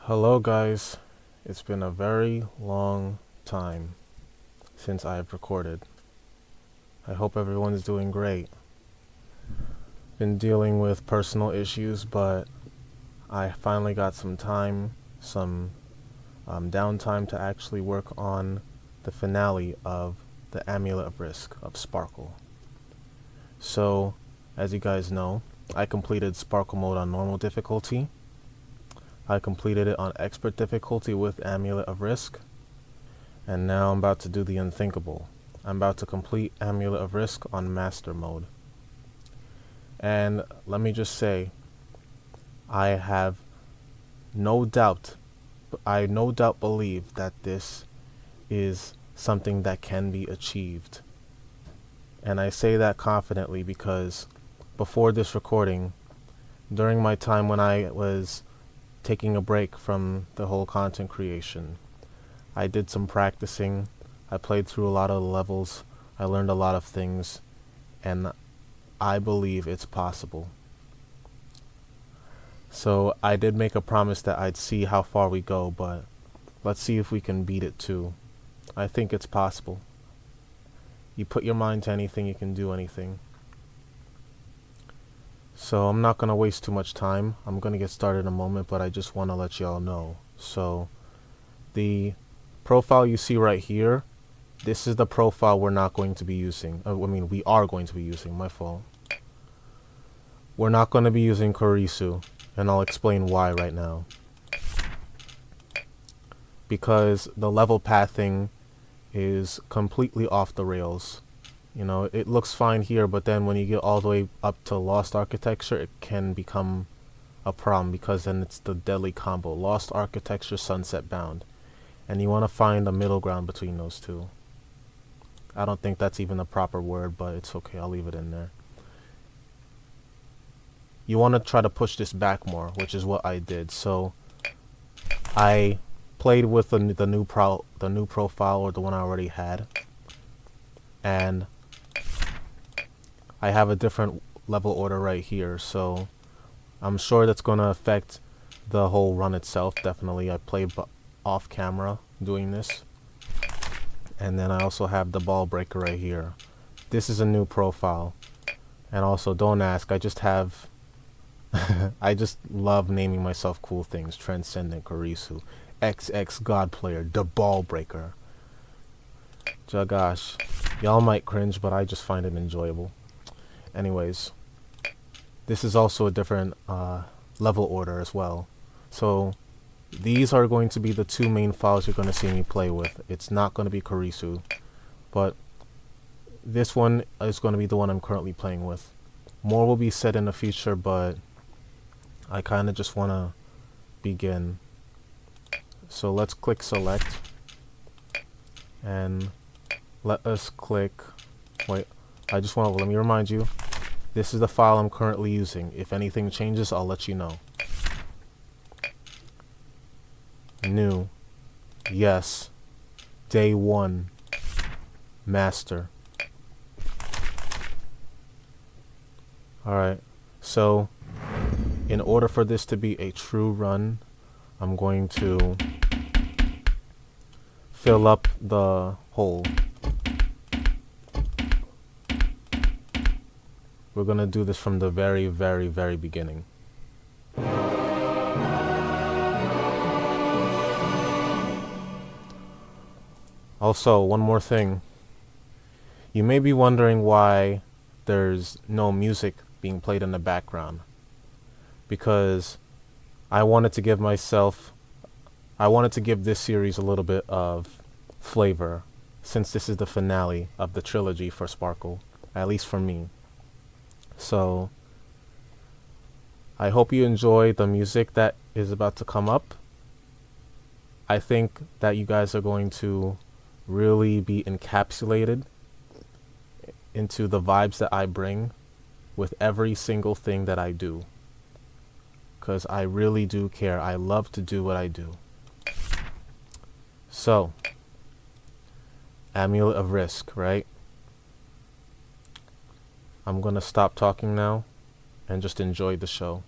Hello guys, it's been a very long time since I've recorded. I hope everyone's doing great. Been dealing with personal issues, but I finally got some time, some downtime to actually work on the finale of the Amulet of Risk of Sparkle. So, as you guys know, I completed Sparkle mode on normal difficulty. I completed it on expert difficulty with Amulet of Risk, and now I'm about to do the unthinkable. I'm about to complete Amulet of Risk on master mode. And let me just say, I no doubt believe that this is something that can be achieved. And I say that confidently because before this recording, during my time when I was taking a break from the whole content creation, I did some practicing. I played through a lot of the levels. I learned a lot of things, and I believe it's possible. So I did make a promise that I'd see how far we go, but let's see if we can beat it too. I think it's possible. You put your mind to anything, you can do anything. So I'm not going to waste too much time. I'm going to get started in a moment, but I just want to let y'all know. So the profile you see right here, this is the profile we're not going to be using. We are going to be using, my fault. We're not going to be using Kurisu, and I'll explain why right now. Because the level pathing is completely off the rails. You know, it looks fine here, but then when you get all the way up to Lost Architecture, it can become a problem because then it's the deadly combo. Lost Architecture, Sunset Bound. And you want to find a middle ground between those two. I don't think that's even a proper word, but it's okay. I'll leave it in there. You want to try to push this back more, which is what I did. So I played with the new profile, or the one I already had, and I have a different level order right here, so I'm sure that's going to affect the whole run itself. Definitely. I played off camera doing this. And then I also have the ball breaker right here. This is a new profile. And also, don't ask, I just have I just love naming myself cool things. Transcendent, Kurisu, XX God Player, the ball breaker. Gosh, y'all might cringe, but I just find it enjoyable. Anyways, this is also a different level order as well. So these are going to be the two main files you're going to see me play with. It's not going to be Kurisu, but this one is going to be the one I'm currently playing with. More will be said in the future, but I kind of just want to begin. So let's click select, and let us click, wait, let me remind you, this is the file I'm currently using. If anything changes, I'll let you know. New, yes, day 1, master. Alright, so in order for this to be a true run, I'm going to fill up the hole. We're going to do this from the very, very, very beginning. Also, one more thing. You may be wondering why there's no music being played in the background. Because I wanted to give this series a little bit of flavor, since this is the finale of the trilogy for Sparkle, at least for me. So I hope you enjoy the music that is about to come up. I think that you guys are going to really be encapsulated into the vibes that I bring with every single thing that I do. Because I really do care. I love to do what I do. So, Amulet of Risk, right? I'm going to stop talking now and just enjoy the show.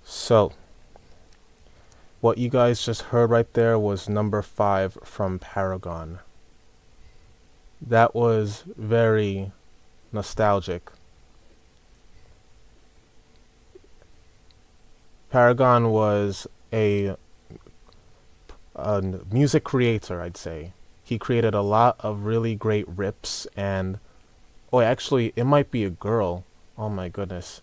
So, what you guys just heard right there was number 5 from Paragon. That was very nostalgic. Paragon was a music creator, I'd say. He created a lot of really great rips, and oh, actually, it might be a girl. Oh my goodness.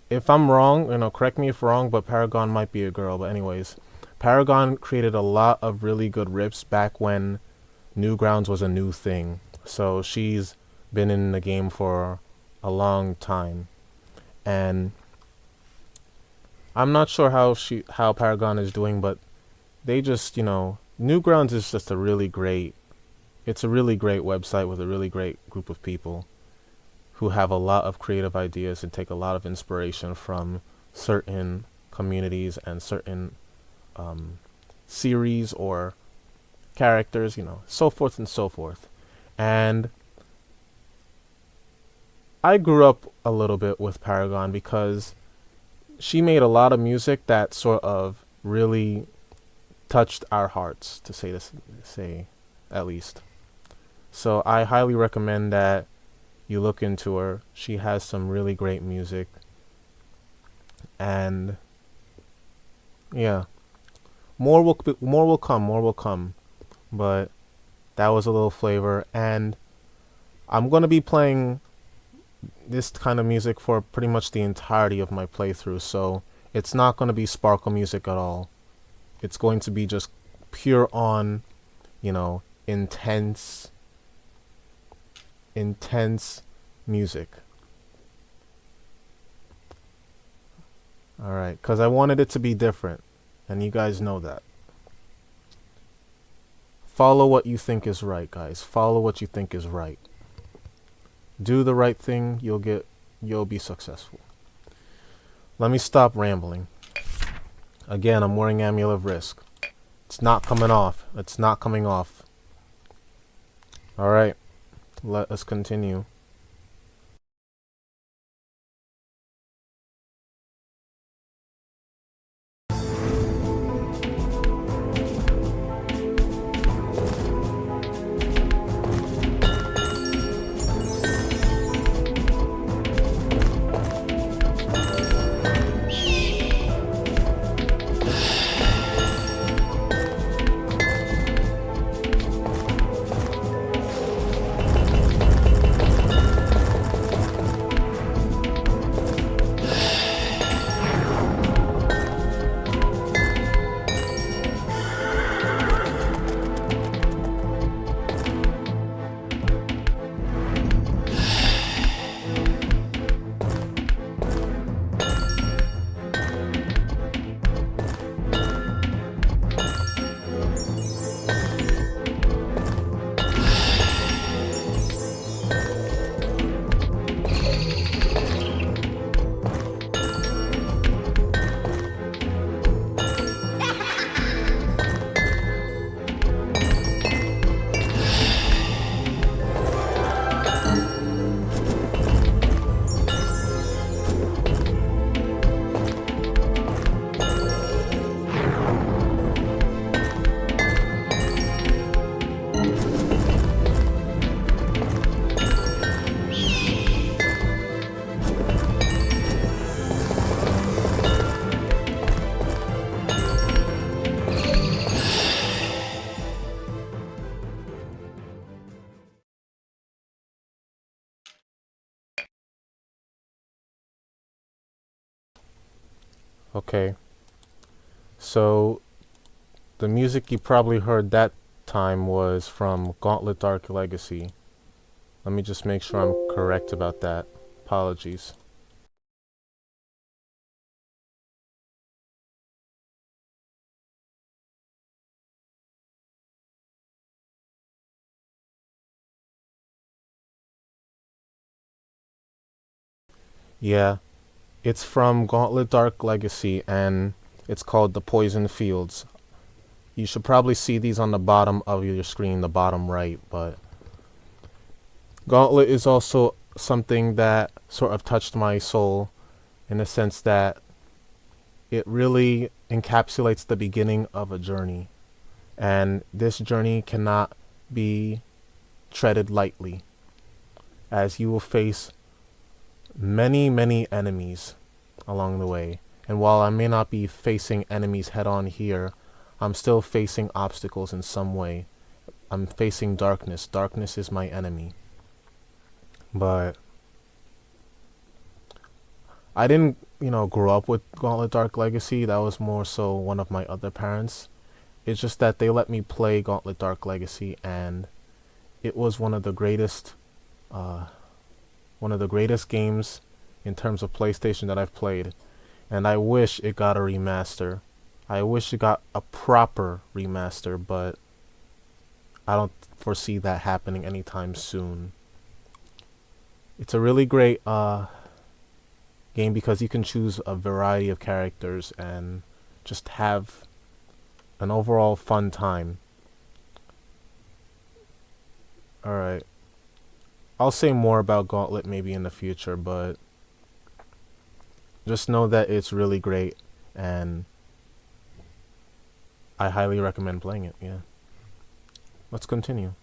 If I'm wrong, correct me if wrong, but Paragon might be a girl. But anyways, Paragon created a lot of really good rips back when Newgrounds was a new thing. So she's been in the game for a long time, and I'm not sure how Paragon is doing, but they just, Newgrounds is just a really great website with a really great group of people who have a lot of creative ideas and take a lot of inspiration from certain communities and certain series or characters, so forth and so forth. And I grew up a little bit with Paragon because she made a lot of music that sort of really touched our hearts, to say at least. So I highly recommend that you look into her. She has some really great music, and yeah, more will come. But that was a little flavor, and I'm gonna be playing this kind of music for pretty much the entirety of my playthrough. So it's not gonna be sparkle music at all. It's going to be just pure on, intense music. Alright, because I wanted it to be different, and you guys know that. Follow what you think is right, guys. Follow what you think is right. Do the right thing, you'll be successful. Let me stop rambling. Again, I'm wearing Amulet of Risk. It's not coming off. It's not coming off. Alright. Let us continue. Okay, so the music you probably heard that time was from Gauntlet Dark Legacy. Let me just make sure I'm correct about that. Apologies. Yeah, it's from Gauntlet Dark Legacy and it's called The Poison Fields. You should probably see these on the bottom of your screen, the bottom right, but Gauntlet is also something that sort of touched my soul in the sense that it really encapsulates the beginning of a journey. And this journey cannot be treaded lightly, as you will face many, many enemies along the way. And while I may not be facing enemies head on here, I'm still facing obstacles in some way. I'm facing darkness. Darkness is my enemy. But I didn't, grow up with Gauntlet Dark Legacy. That was more so one of my other parents. It's just that they let me play Gauntlet Dark Legacy, and it was one of the greatest games in terms of PlayStation that I've played. And I wish it got a remaster. I wish it got a proper remaster, but I don't foresee that happening anytime soon. It's a really great game because you can choose a variety of characters and just have an overall fun time. Alright. I'll say more about Gauntlet maybe in the future, but just know that it's really great and I highly recommend playing it, yeah. Let's continue.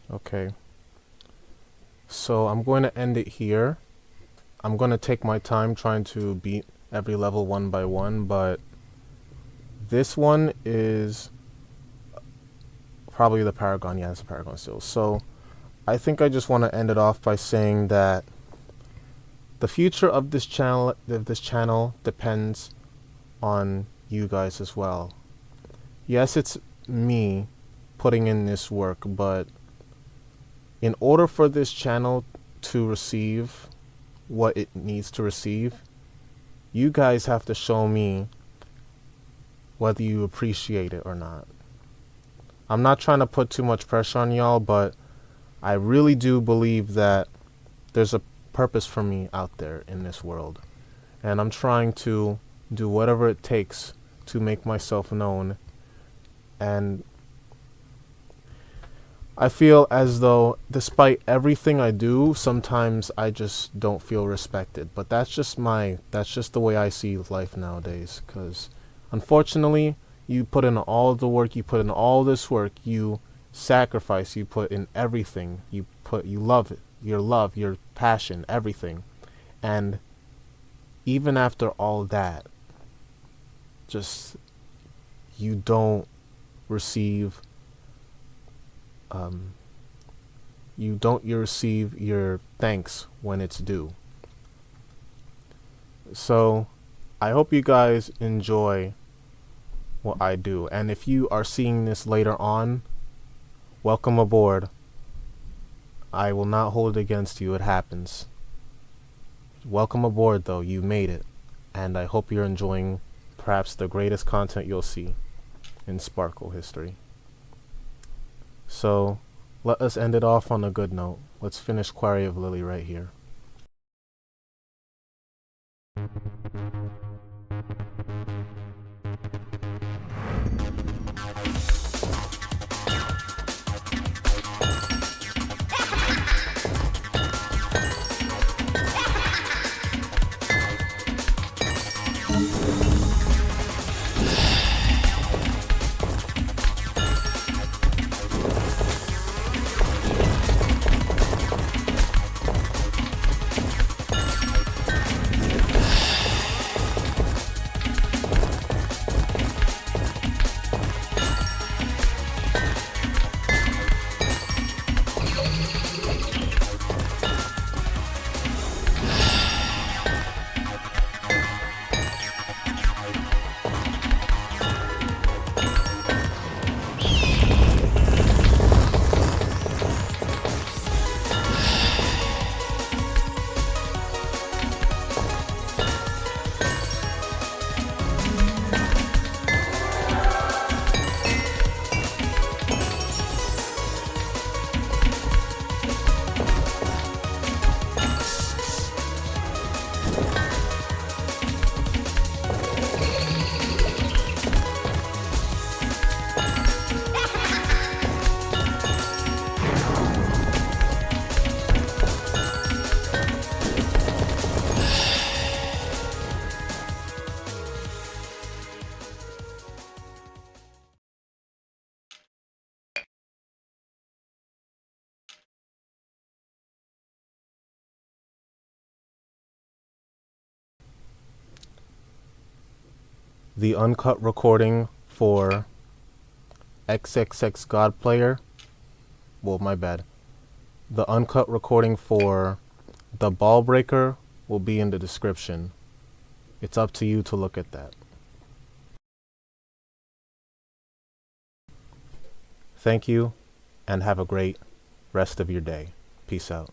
Okay. So I'm going to end it here. I'm going to take my time trying to beat every level one by one, but this one is probably the Paragon. Yeah, it's the Paragon still. So I think I just want to end it off by saying that the future of this channel depends on you guys as well. Yes, it's me putting in this work, but in order for this channel to receive what it needs to receive, you guys have to show me whether you appreciate it or not. I'm not trying to put too much pressure on y'all, but I really do believe that there's a purpose for me out there in this world. And I'm trying to do whatever it takes to make myself known. And I feel as though despite everything I do, sometimes I just don't feel respected. But that's just the way I see life nowadays. Because unfortunately, you put in all the work, you put in all this work, you sacrifice, you put in everything, you love it, your passion, everything. And even after all that, just you don't receive you receive your thanks when it's due. So I hope you guys enjoy what I do, and if you are seeing this later on, welcome aboard. I will not hold it against you. It happens. Welcome aboard though, you made it, and I hope you're enjoying perhaps the greatest content you'll see in Sparkle history. So let us end it off on a good note. Let's finish Quarry of Lily right here. The uncut recording for XXX God Player, well, my bad. The uncut recording for The Ball Breaker will be in the description. It's up to you to look at that. Thank you, and have a great rest of your day. Peace out.